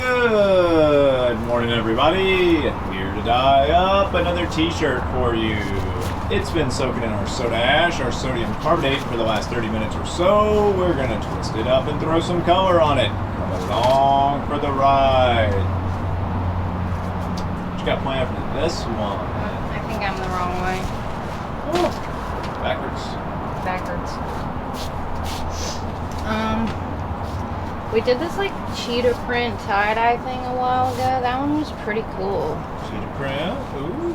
Good morning, everybody. Here to dye up another t-shirt for you. It's been soaking in our soda ash, our sodium carbonate, for the last 30 minutes or so. We're going to twist it up and throw some color on it. Come along for the ride. What you got planned for this one? I think I'm the wrong way. Oh, backwards. We did this like cheetah print tie-dye thing a while ago. That one was pretty cool. Cheetah print? Ooh.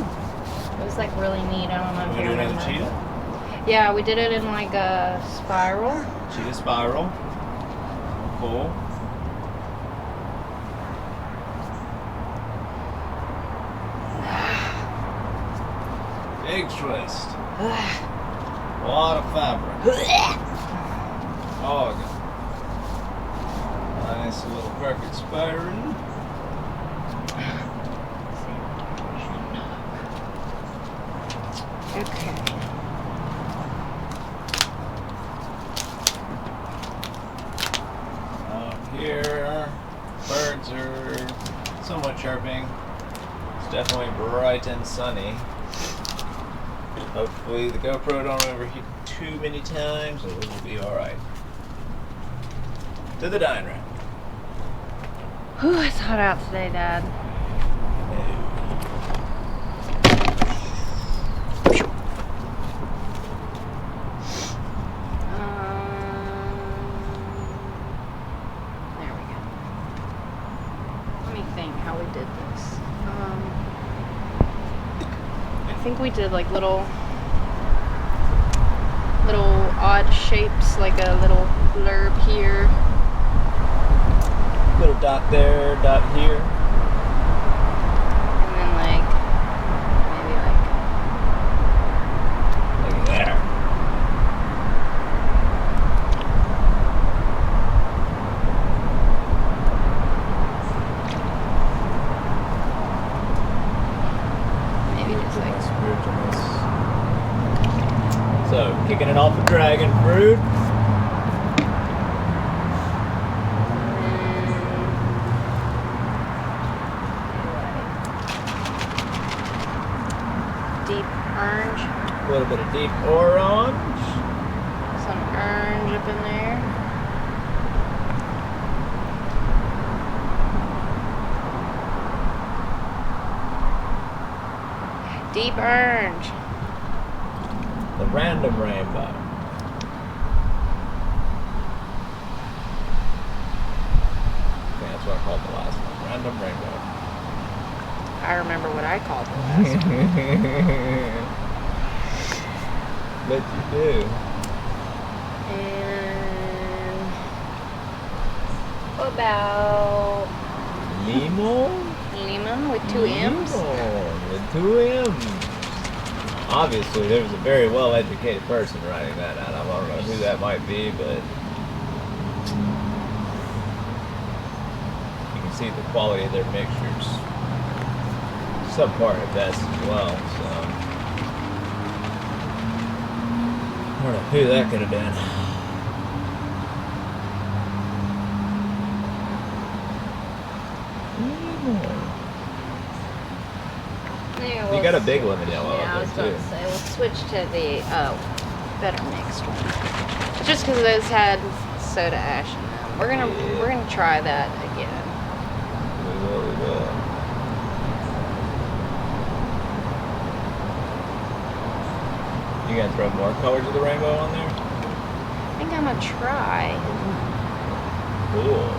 It was like really neat. I don't know if you We're doing remember. another cheetah? Yeah, we did it in like a spiral. Cheetah spiral. Cool. Big twist. A lot of fabric. Oh, good. Nice little perfect spiral. Okay. Out here, birds are somewhat chirping. It's definitely bright and sunny. Hopefully the GoPro don't overheat too many times, and we will be alright. To the dine rack. Whew, it's hot out today, Dad. There we go. Let me think how we did this. I think we did like little odd shapes, like a little blurb here. Little dot there, dot here. And then like, maybe like there. maybe just like, So, kicking it off with dragon fruit. deep orange. A little bit of deep orange. Some orange up in there. Deep orange. The random rainbow. Okay, that's what I called the last one. Random rainbow. I remember what I called the last one. Bet you do. And what about lemon with two M's? With two M's. Obviously, there was a very well-educated person writing that out. I don't know who that might be, but you can see the quality of their mixtures. Subpar at best as well, so I don't know who that could have been. You got a big lemon yellow. Yeah, I was up about there to say, we'll switch to the better mixed one. Just because those had soda ash in them. We're gonna try that again. We will. You gonna throw more colors of the rainbow on there? I think I'm gonna try. Cool.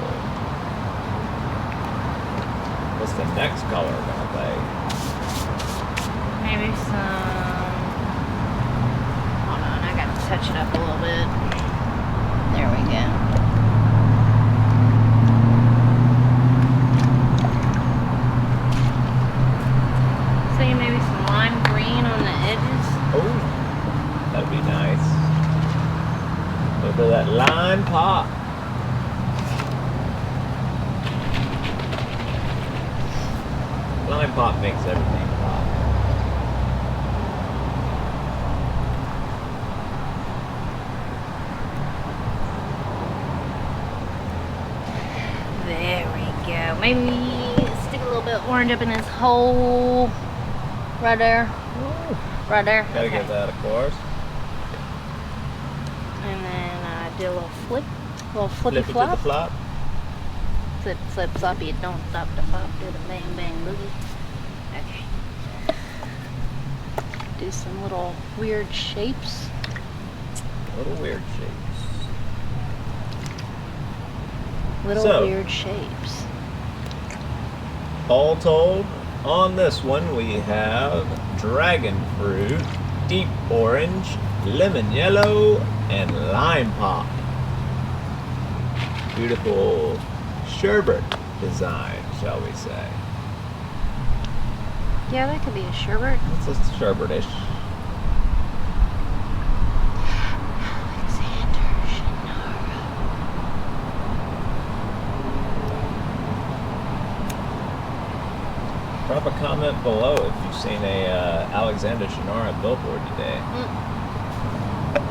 What's the next color gonna be? Maybe some. Hold on, I gotta touch it up a little bit. There we go. Say maybe some lime green on the edges. Oh, that'd be nice. A little bit of that lime pop. Lime pop makes everything pop. There we go. Maybe stick a little bit of orange up in his hole. Right there. Right there. Gotta get that, of course. And then do a little flip. A little flippy Flip it to flop. the flop. Flip, flip, floppy. Don't stop the flop. Do the bang, bang, boogie. Okay. Do some little weird shapes. Little weird shapes. Little weird shapes. All told, on this one we have dragon fruit, deep orange, lemon yellow, and lime pop. Beautiful sherbet design, shall we say. Yeah, that could be a sherbet. It's just sherbetish. Drop a comment below if you've seen a Alexander Shannara billboard today.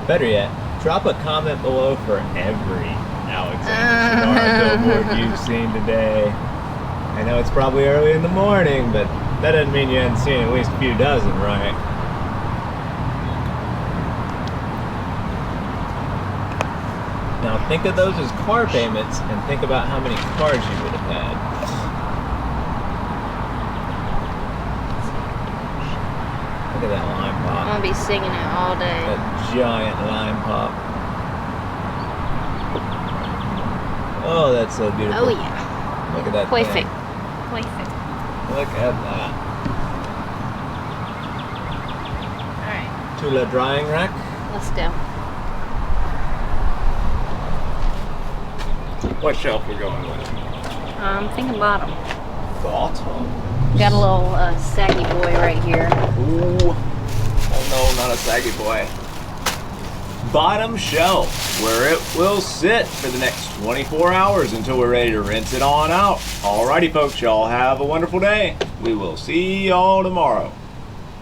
Better yet, drop a comment below for every Alexander Shannara billboard you've seen today. I know it's probably early in the morning, but that doesn't mean you haven't seen at least a few dozen, right? Now think of those as car payments and think about how many cars you would have had. Look at that lime pop. I'm gonna be singing it all day. That giant lime pop. Oh, that's so beautiful. Oh yeah. Look at that Perfect. thing. Perfect. Look at that. Alright. Tula drying rack. Let's go. What shelf we going with? I'm thinking bottom. Bottom. Got a little saggy boy right here. Ooh. Oh no, not a saggy boy. Bottom shelf, where it will sit for the next 24 hours until we're ready to rinse it on out. Alrighty folks, y'all have a wonderful day. We will see y'all tomorrow.